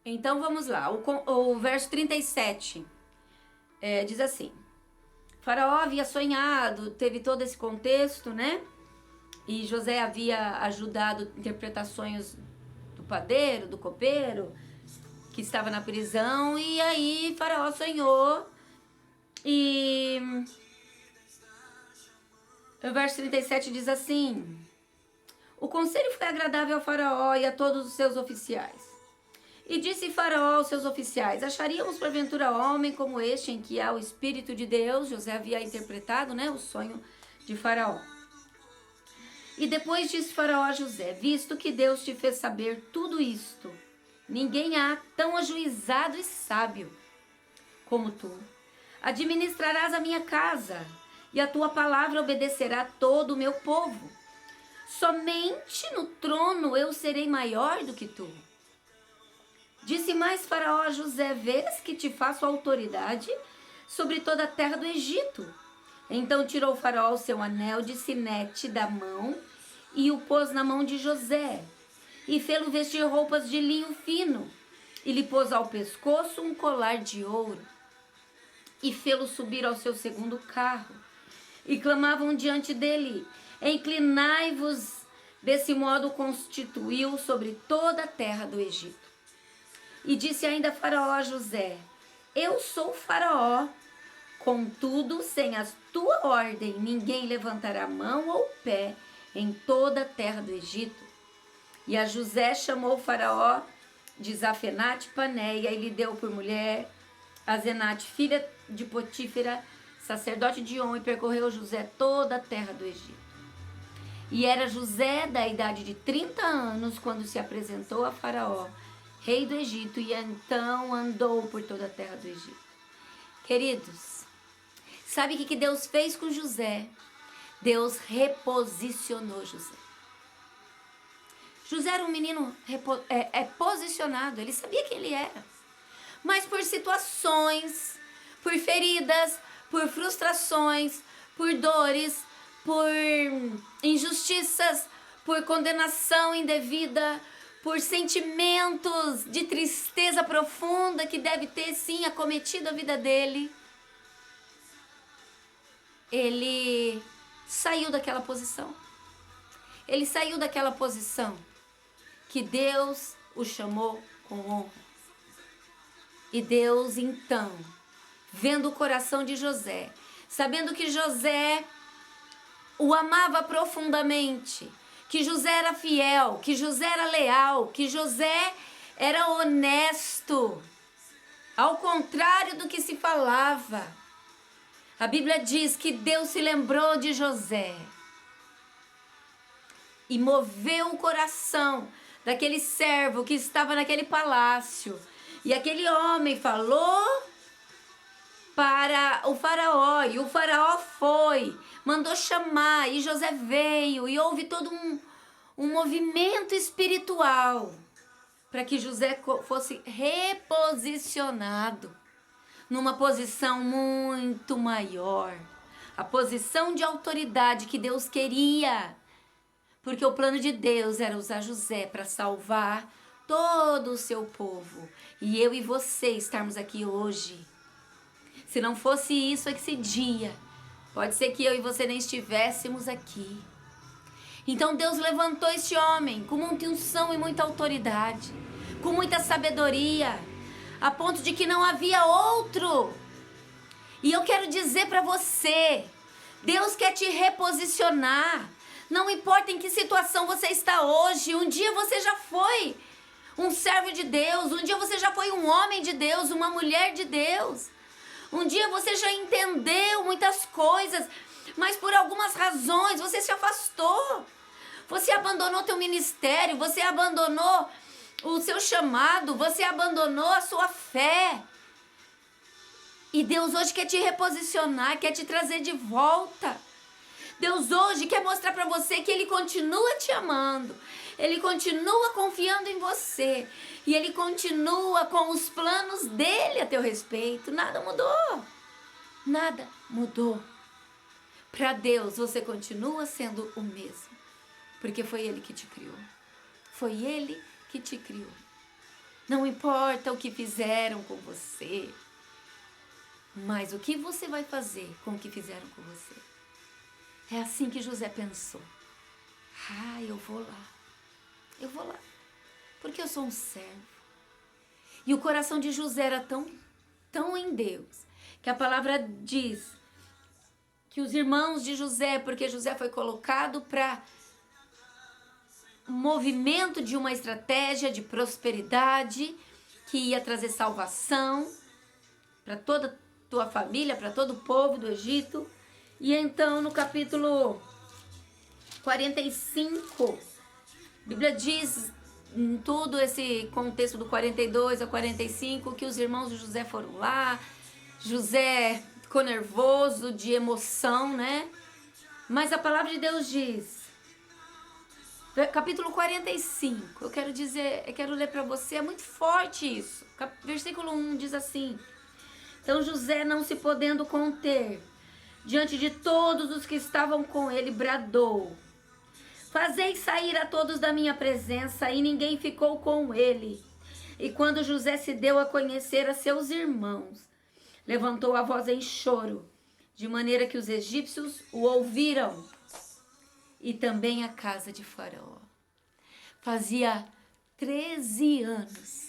Então vamos lá, o verso 37 diz assim: Faraó havia sonhado, teve todo esse contexto, né? E José havia ajudado a interpretar sonhos do padeiro, do copeiro, que estava na prisão. E aí Faraó sonhou. E o verso 37 diz assim: O conselho foi agradável ao Faraó e a todos os seus oficiais. E disse Faraó aos seus oficiais: Acharíamos porventura homem como este em que há o Espírito de Deus? José havia interpretado, né, o sonho de Faraó. E depois disse Faraó a José: Visto que Deus te fez saber tudo isto, ninguém há tão ajuizado e sábio como tu. Administrarás a minha casa, e a tua palavra obedecerá todo o meu povo. Somente no trono eu serei maior do que tu. Disse mais Faraó a José: Vês que te faço autoridade sobre toda a terra do Egito. Então tirou Faraó o seu anel de sinete da mão e o pôs na mão de José, e fê-lo vestir roupas de linho fino, e lhe pôs ao pescoço um colar de ouro, e fê-lo subir ao seu segundo carro. E clamavam diante dele: Inclinai-vos. Desse modo constituiu sobre toda a terra do Egito. E disse ainda Faraó a José: Eu sou Faraó, contudo, sem a tua ordem, ninguém levantará mão ou pé em toda a terra do Egito. E a José chamou Faraó de Zafenate-Paneia e lhe deu por mulher Asenate, filha de Potífera, sacerdote de On, e percorreu José toda a terra do Egito. E era José da idade de 30 anos quando se apresentou a Faraó, rei do Egito, e então andou por toda a terra do Egito. Queridos, sabe o que Deus fez com José? Deus reposicionou José. José era um menino posicionado, ele sabia quem ele era. Mas por situações, por feridas, por frustrações, por dores, por injustiças, por condenação indevida, por sentimentos de tristeza profunda que deve ter sim acometido a vida dele, ele saiu daquela posição. Ele saiu daquela posição que Deus o chamou com honra. E Deus então, vendo o coração de José, sabendo que José o amava profundamente, que José era fiel, que José era leal, que José era honesto, ao contrário do que se falava. A Bíblia diz que Deus se lembrou de José e moveu o coração daquele servo que estava naquele palácio. E aquele homem falou para o faraó, e o faraó foi, mandou chamar, e José veio, e houve todo um movimento espiritual para que José fosse reposicionado numa posição muito maior, a posição de autoridade que Deus queria, porque o plano de Deus era usar José para salvar todo o seu povo, e eu e você estarmos aqui hoje. Se não fosse isso esse dia, pode ser que eu e você nem estivéssemos aqui. Então Deus levantou este homem com muita unção e muita autoridade, com muita sabedoria, a ponto de que não havia outro. E eu quero dizer para você, Deus quer te reposicionar. Não importa em que situação você está hoje, um dia você já foi um servo de Deus, um dia você já foi um homem de Deus, uma mulher de Deus. Um dia você já entendeu muitas coisas, mas por algumas razões você se afastou. Você abandonou teu ministério, você abandonou o seu chamado, você abandonou a sua fé. E Deus hoje quer te reposicionar, quer te trazer de volta. Deus hoje quer mostrar para você que Ele continua te amando. Ele continua confiando em você. E Ele continua com os planos dEle a teu respeito. Nada mudou. Nada mudou. Para Deus você continua sendo o mesmo. Porque foi Ele que te criou. Foi Ele que te criou. Não importa o que fizeram com você, mas o que você vai fazer com o que fizeram com você. É assim que José pensou. Eu vou lá, porque eu sou um servo. E o coração de José era tão em Deus, que a palavra diz que os irmãos de José, porque José foi colocado para movimento de uma estratégia de prosperidade que ia trazer salvação para toda a tua família, para todo o povo do Egito. E então no capítulo 45, a Bíblia diz em todo esse contexto do 42 ao 45 que os irmãos de José foram lá. José ficou nervoso, de emoção, né? Mas a palavra de Deus diz, capítulo 45, eu quero ler para você, é muito forte isso. Versículo 1 diz assim: então José, não se podendo conter, diante de todos os que estavam com ele, bradou: fazei sair a todos da minha presença. E ninguém ficou com ele. E quando José se deu a conhecer a seus irmãos, levantou a voz em choro, de maneira que os egípcios o ouviram, e também a casa de Faraó. Fazia 13 anos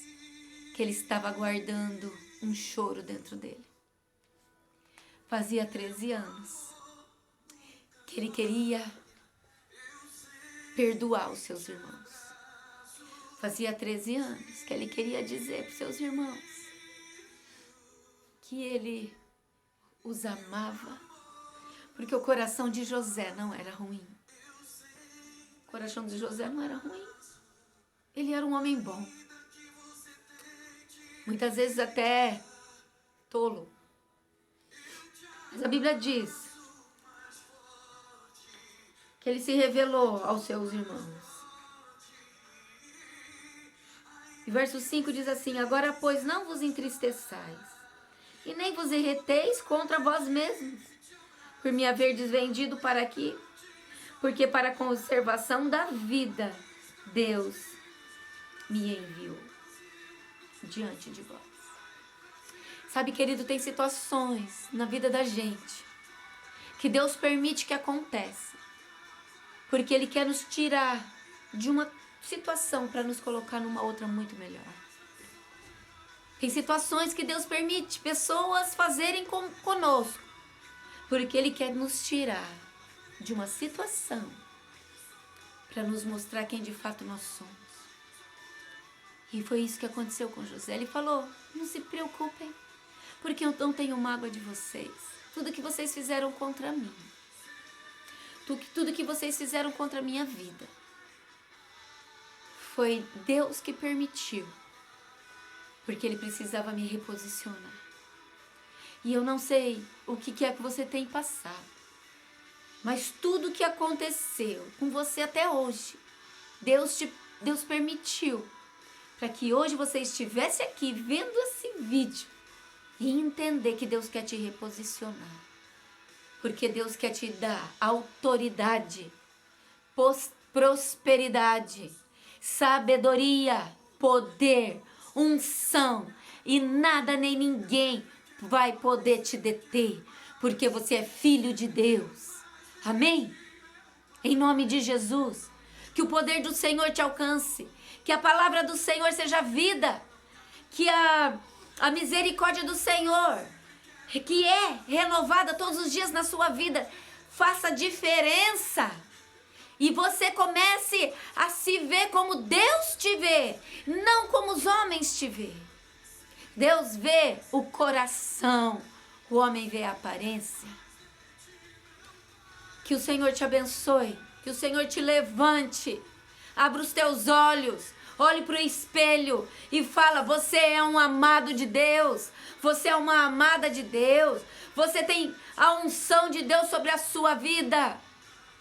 que ele estava guardando um choro dentro dele. Fazia 13 anos que ele queria perdoar os seus irmãos. Fazia 13 anos que ele queria dizer para os seus irmãos que ele os amava, porque o coração de José não era ruim. O coração de José não era ruim. Ele era um homem bom. Muitas vezes até tolo. Mas a Bíblia diz que ele se revelou aos seus irmãos. E verso 5 diz assim: agora, pois, não vos entristeçais, e nem vos irriteis contra vós mesmos, por me haverdes vendido para aqui, porque para a conservação da vida Deus me enviou diante de vós. Sabe, querido, tem situações na vida da gente que Deus permite que aconteça, porque Ele quer nos tirar de uma situação para nos colocar numa outra muito melhor. Tem situações que Deus permite pessoas fazerem conosco, porque Ele quer nos tirar de uma situação para nos mostrar quem de fato nós somos. E foi isso que aconteceu com José. Ele falou: não se preocupem, porque eu não tenho mágoa de vocês. Tudo que vocês fizeram contra mim, tudo que vocês fizeram contra a minha vida, foi Deus que permitiu, porque Ele precisava me reposicionar. E eu não sei o que é que você tem passado, mas tudo que aconteceu com você até hoje, Deus permitiu, para que hoje você estivesse aqui vendo esse vídeo e entender que Deus quer te reposicionar. Porque Deus quer te dar autoridade, prosperidade, sabedoria, poder, unção, e nada nem ninguém vai poder te deter, porque você é filho de Deus. Amém? Em nome de Jesus, que o poder do Senhor te alcance, que a palavra do Senhor seja vida, que a misericórdia do Senhor, que é renovada todos os dias na sua vida, faça diferença. E você comece a se ver como Deus te vê, não como os homens te vê. Deus vê o coração, o homem vê a aparência. Que o Senhor te abençoe, que o Senhor te levante, abra os teus olhos, olhe para o espelho e fala: você é um amado de Deus, você é uma amada de Deus, você tem a unção de Deus sobre a sua vida.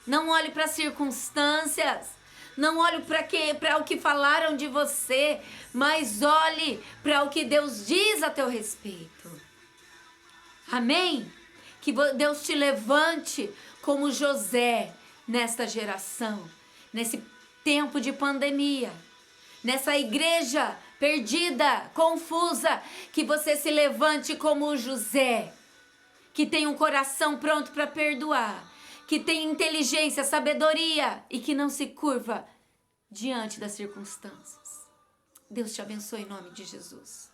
Não olhe para as circunstâncias, não olhe para o que falaram de você, mas olhe para o que Deus diz a teu respeito. Amém? Que Deus te levante como José nesta geração, nesse tempo de pandemia, nessa igreja perdida, confusa, que você se levante como o José, que tem um coração pronto para perdoar, que tem inteligência, sabedoria e que não se curva diante das circunstâncias. Deus te abençoe em nome de Jesus.